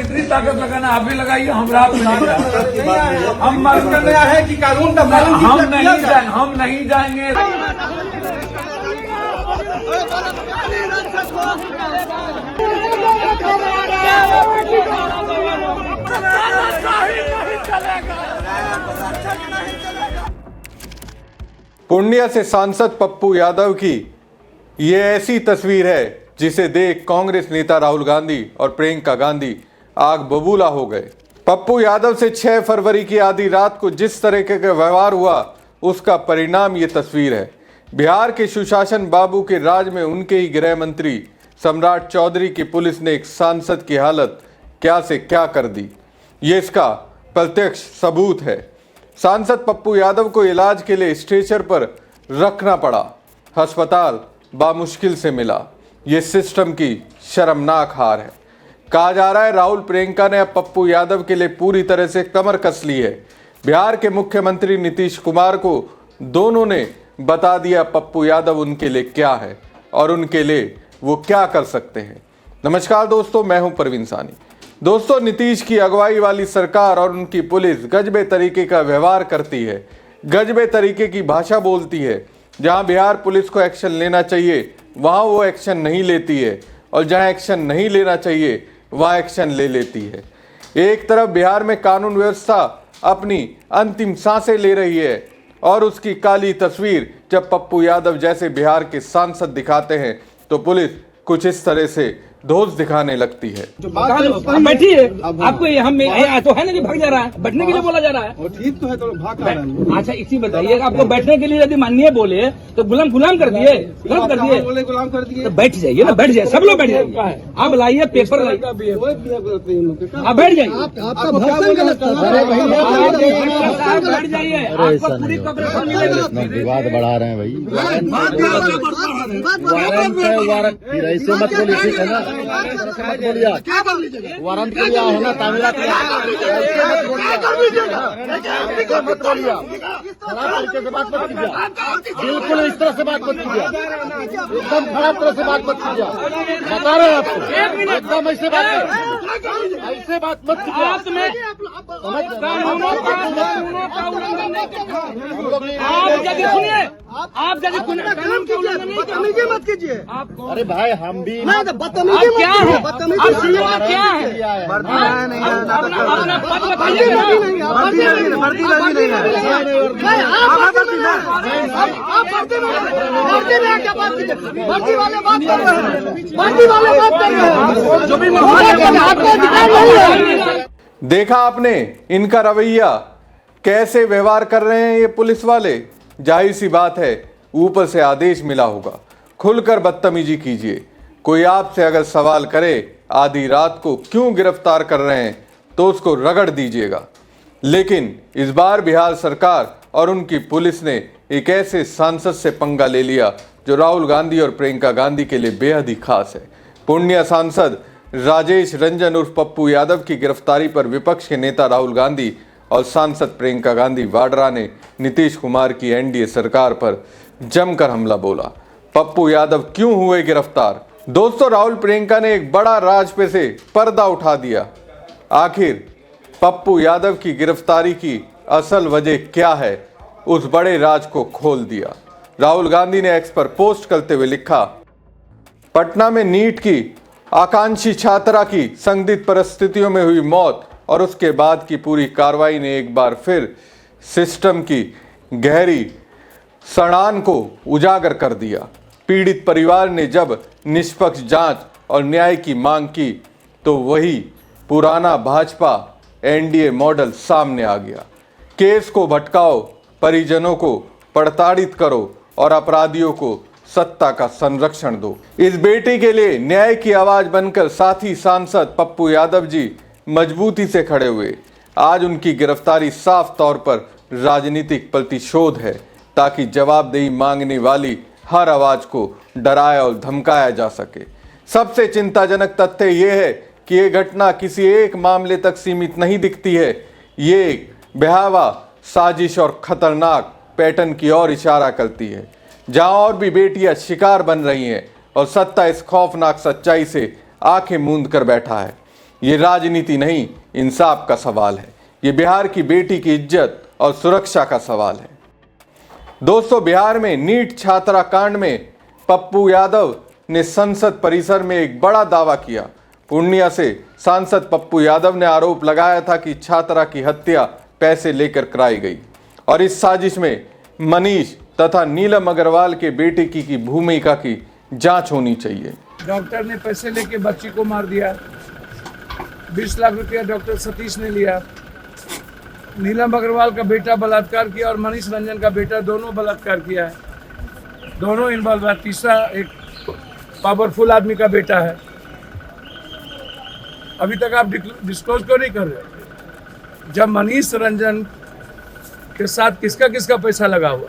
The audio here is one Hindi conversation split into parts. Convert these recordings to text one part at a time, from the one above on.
जितनी ताकत लगाना आप भी लगाइए, हम रात में नहीं जाएंगे। हम मर गया है कि कानून का पालन हम नहीं जाएंगे। पूर्णिया से सांसद पप्पू यादव की ये ऐसी तस्वीर है जिसे देख कांग्रेस नेता राहुल गांधी और प्रियंका गांधी आग बबूला हो गए। पप्पू यादव से 6 फरवरी की आधी रात को जिस तरह का व्यवहार हुआ उसका परिणाम ये तस्वीर है। बिहार के सुशासन बाबू के राज में उनके ही गृह मंत्री सम्राट चौधरी की पुलिस ने एक सांसद की हालत क्या से क्या कर दी, ये इसका प्रत्यक्ष सबूत है। सांसद पप्पू यादव को इलाज के लिए स्ट्रेचर पर रखना पड़ा, अस्पताल बामुश्किल से मिला। ये सिस्टम की शर्मनाक हार है। कहा जा रहा है राहुल प्रियंका ने अब पप्पू यादव के लिए पूरी तरह से कमर कस ली है। बिहार के मुख्यमंत्री नीतीश कुमार को दोनों ने बता दिया पप्पू यादव उनके लिए क्या है और उनके लिए वो क्या कर सकते हैं। नमस्कार दोस्तों, मैं हूं परवीन सानी। दोस्तों, नीतीश की अगुवाई वाली सरकार और उनकी पुलिस गजबे तरीके का व्यवहार करती है, गजबे तरीके की भाषा बोलती है। जहां बिहार पुलिस को एक्शन लेना चाहिए वहां वो एक्शन नहीं लेती है और जहां एक्शन नहीं लेना चाहिए वहां एक्शन ले लेती है। एक तरफ बिहार में कानून व्यवस्था अपनी अंतिम सांसें ले रही है और उसकी काली तस्वीर जब पप्पू यादव जैसे बिहार के सांसद दिखाते हैं तो पुलिस कुछ इस तरह से दोष दिखाने लगती है। बैठिए, आपको हम तो है ना कि भाग जा रहा है, बैठने के लिए बोला जा रहा है। ठीक तो है, तो भाग रहा है। अच्छा, इसी बताइए, आपको बैठने के लिए यदि माननीय बोले तो गुलाम कर दिए, गुलाम कर दिए, बोले गुलाम कर दिए तो बैठ जाइए ना, बैठ जाइए, सब लोग बैठ जाइए। आप लाइए पेपर, आप बैठ जाइए, बैठ जाइए। आपको पूरी कवरेज मिलेगी। विवाद बढ़ा रहे हैं भाई, ऐसे मत बोलिए, वारंट किया है ना, तामीरात मत बोलिए, खराब तरीके से बात मत कीजिए, बिल्कुल इस तरह से बात मत कीजिए, एकदम खराब तरह से बात मत कीजिए, बता रहे हैं आपको, एकदम ऐसे बात मत कीजिए। आप जब बदतमीजी मत कीजिए। अरे भाई, हम भी बदतमीजी क्या है, क्या है, देखा आपने इनका रवैया, कैसे व्यवहार कर रहे हैं ये पुलिस वाले। जाहिर सी बात है ऊपर से आदेश मिला होगा, खुलकर बदतमीजी कीजिए। कोई आपसे अगर सवाल करे आधी रात को क्यों गिरफ्तार कर रहे हैं तो उसको रगड़ दीजिएगा। लेकिन इस बार बिहार सरकार और उनकी पुलिस ने एक ऐसे सांसद से पंगा ले लिया जो राहुल गांधी और प्रियंका गांधी के लिए बेहद ही खास है। पूर्णिया सांसद राजेश रंजन उर्फ पप्पू यादव की गिरफ्तारी पर विपक्ष के नेता राहुल गांधी और सांसद प्रियंका गांधी वाड्रा ने नीतीश कुमार की एनडीए सरकार पर जमकर हमला बोला। पप्पू यादव क्यों हुए गिरफ्तार? दोस्तों, राहुल प्रियंका ने एक बड़ा राज पे से पर्दा उठा दिया। आखिर पप्पू यादव की गिरफ्तारी की असल वजह क्या है, उस बड़े राज को खोल दिया। राहुल गांधी ने एक्स पर पोस्ट करते हुए लिखा, पटना में नीट की आकांक्षी छात्रा की संदिग्ध परिस्थितियों में हुई मौत और उसके बाद की पूरी कार्रवाई ने एक बार फिर सिस्टम की गहरी सड़ान को उजागर कर दिया। पीड़ित परिवार ने जब निष्पक्ष जांच और न्याय की मांग की तो वही पुराना भाजपा एनडीए मॉडल सामने आ गया। केस को भटकाओ, परिजनों को प्रताड़ित करो और अपराधियों को सत्ता का संरक्षण दो। इस बेटी के लिए न्याय की आवाज बनकर साथी सांसद पप्पू यादव जी मजबूती से खड़े हुए। आज उनकी गिरफ्तारी साफ तौर पर राजनीतिक प्रतिशोध है ताकि जवाबदेही मांगने वाली हर आवाज को डराया और धमकाया जा सके। सबसे चिंताजनक तथ्य यह है कि यह घटना किसी एक मामले तक सीमित नहीं दिखती है। ये एक भयावह साजिश और खतरनाक पैटर्न की ओर इशारा करती है, जहां और भी बेटियां शिकार बन रही हैं और सत्ता इस खौफनाक सच्चाई से आंखें मूंद कर बैठा है। ये राजनीति नहीं, इंसाफ का सवाल है। ये बिहार की बेटी की इज्जत और सुरक्षा का सवाल है। दोस्तों, बिहार में नीट छात्रा कांड में पप्पू यादव ने संसद परिसर में एक बड़ा दावा किया। पूर्णिया से सांसद पप्पू यादव ने आरोप लगाया था कि छात्रा की हत्या पैसे लेकर कराई गई और इस साजिश में मनीष तथा नीलम अग्रवाल के बेटे की भूमिका की जांच होनी चाहिए। डॉक्टर ने पैसे लेके बच्ची को मार दिया। 20 लाख रुपया डॉक्टर सतीश ने लिया। नीलम अग्रवाल का बेटा बलात्कार किया और मनीष रंजन का बेटा दोनों बलात्कार किया है। दोनों इन्वॉल्व है। तीसरा एक पावरफुल आदमी का बेटा है। अभी तक आप डिस्क्लोज क्यों नहीं कर रहे? जब मनीष रंजन के साथ किसका किसका पैसा लगा हुआ,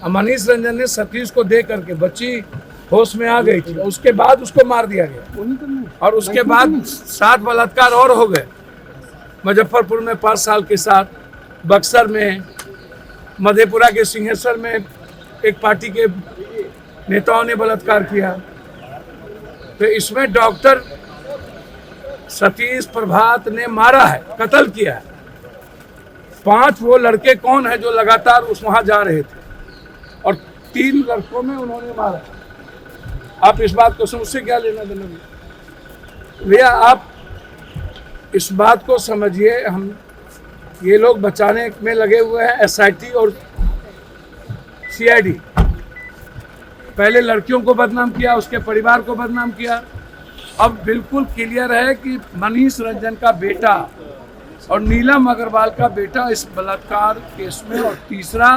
और मनीष रंजन ने सतीश को दे करके बच्ची होश में आ गई थी, उसके बाद उसको मार दिया गया और उसके बाद 7 बलात्कार और हो गए। मुजफ्फरपुर में 5 साल के साथ, बक्सर में, मधेपुरा के सिंहेश्वर में एक पार्टी के नेताओं ने बलात्कार किया। तो इसमें डॉक्टर सतीश प्रभात ने मारा है, कत्ल किया है। 5 वो लड़के कौन है जो लगातार वहां जा रहे थे और 3 लड़कों में उन्होंने मारा। आप इस बात को उससे क्या लेना देना भैया? आप इस बात को समझिए। हम ये लोग बचाने में लगे हुए हैं, SIT और CID। पहले लड़कियों को बदनाम किया, उसके परिवार को बदनाम किया। अब बिल्कुल क्लियर है कि मनीष रंजन का बेटा और नीलम अग्रवाल का बेटा इस बलात्कार केस में, और तीसरा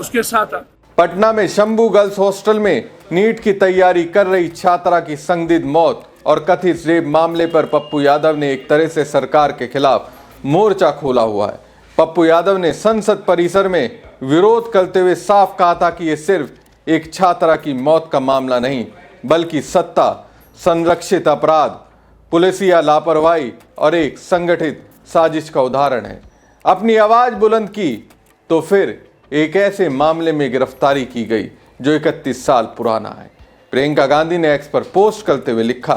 उसके साथ। पटना में शंभू गर्ल्स हॉस्टल में नीट की तैयारी कर रही छात्रा की संदिग्ध मौत और कथित रेप मामले पर पप्पू यादव ने एक तरह से सरकार के खिलाफ मोर्चा खोला हुआ है। पप्पू यादव ने संसद परिसर में विरोध करते हुए साफ कहा था कि यह सिर्फ एक छात्रा की मौत का मामला नहीं, बल्कि सत्ता, संरक्षित अपराध, पुलिसिया लापरवाही और एक संगठित साजिश का उदाहरण है। अपनी आवाज बुलंद की तो फिर एक ऐसे मामले में गिरफ्तारी की गई जो 31 साल पुराना है। प्रियंका गांधी ने एक्स पर पोस्ट करते हुए लिखा,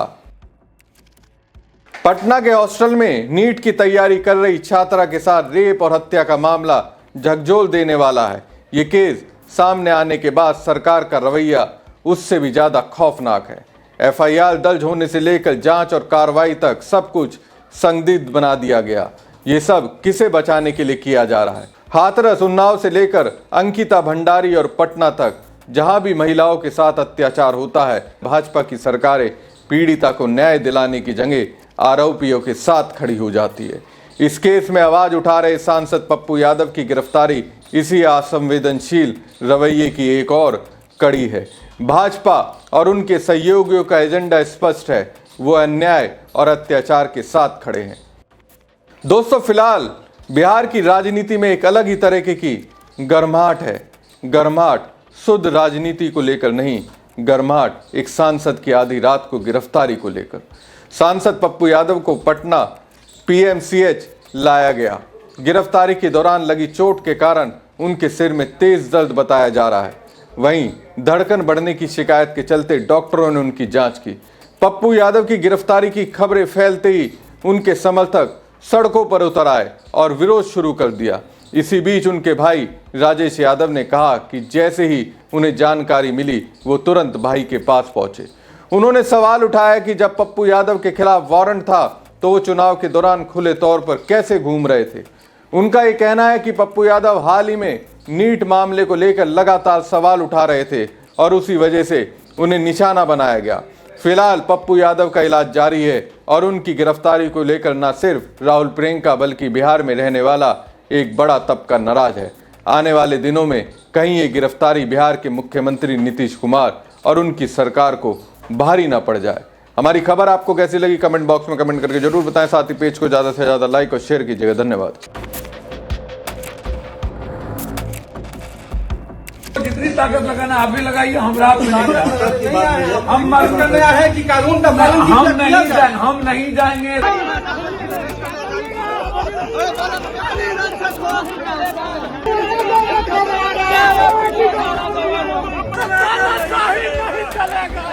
पटना के हॉस्टल में नीट की तैयारी कर रही छात्रा के साथ रेप और हत्या का मामला झकझोर देने वाला है। ये केस सामने आने के बाद सरकार का रवैया उससे भी ज्यादा खौफनाक है। FIR दर्ज होने से लेकर जांच और कार्रवाई तक सब कुछ संदिग्ध बना दिया गया। ये सब किसे बचाने के लिए किया जा रहा है? हाथरस, उन्नाव से लेकर अंकिता भंडारी और पटना तक जहां भी महिलाओं के साथ अत्याचार होता है, भाजपा की सरकारें पीड़िता को न्याय दिलाने की जगह आरोपियों के साथ खड़ी हो जाती है। इस केस में आवाज उठा रहे सांसद पप्पू यादव की गिरफ्तारी इसी असंवेदनशील रवैये की एक और कड़ी है। भाजपा और उनके सहयोगियों का एजेंडा स्पष्ट है, वो अन्याय और अत्याचार के साथ खड़े हैं। दोस्तों, फिलहाल बिहार की राजनीति में एक अलग ही तरीके की गर्माहट है। गर्माहट शुद्ध राजनीति को लेकर नहीं, गर्माहट एक सांसद की आधी रात को गिरफ्तारी को लेकर। सांसद पप्पू यादव को पटना PMCH लाया गया। गिरफ्तारी के दौरान लगी चोट के कारण उनके सिर में तेज दर्द बताया जा रहा है। वहीं धड़कन बढ़ने की शिकायत के चलते डॉक्टरों ने उनकी जांच की। पप्पू यादव की गिरफ्तारी की खबरें फैलते ही उनके समर्थक सड़कों पर उतर आए और विरोध शुरू कर दिया। इसी बीच उनके भाई राजेश यादव ने कहा कि जैसे ही उन्हें जानकारी मिली वो तुरंत भाई के पास पहुंचे। उन्होंने सवाल उठाया कि जब पप्पू यादव के खिलाफ वारंट था तो वो चुनाव के दौरान खुले तौर पर कैसे घूम रहे थे। उनका ये कहना है कि पप्पू यादव हाल ही में नीट मामले को लेकर लगातार सवाल उठा रहे थे और उसी वजह से उन्हें निशाना बनाया गया। फिलहाल पप्पू यादव का इलाज जारी है और उनकी गिरफ्तारी को लेकर न सिर्फ राहुल प्रियंका बल्कि बिहार में रहने वाला एक बड़ा तबका नाराज है। आने वाले दिनों में कहीं ये गिरफ्तारी बिहार के मुख्यमंत्री नीतीश कुमार और उनकी सरकार को भारी ना पड़ जाए। हमारी खबर आपको कैसी लगी कमेंट बॉक्स में कमेंट करके जरूर बताएं। साथ ही पेज को ज्यादा से ज्यादा लाइक और शेयर कीजिएगा। धन्यवाद। जितनी ताकत लगाना आप भी लगाइए, हम रात में नहीं जाएंगे। हम मर गया है कि कानून का पालन हम नहीं जाएंगे। नहीं चलेगा।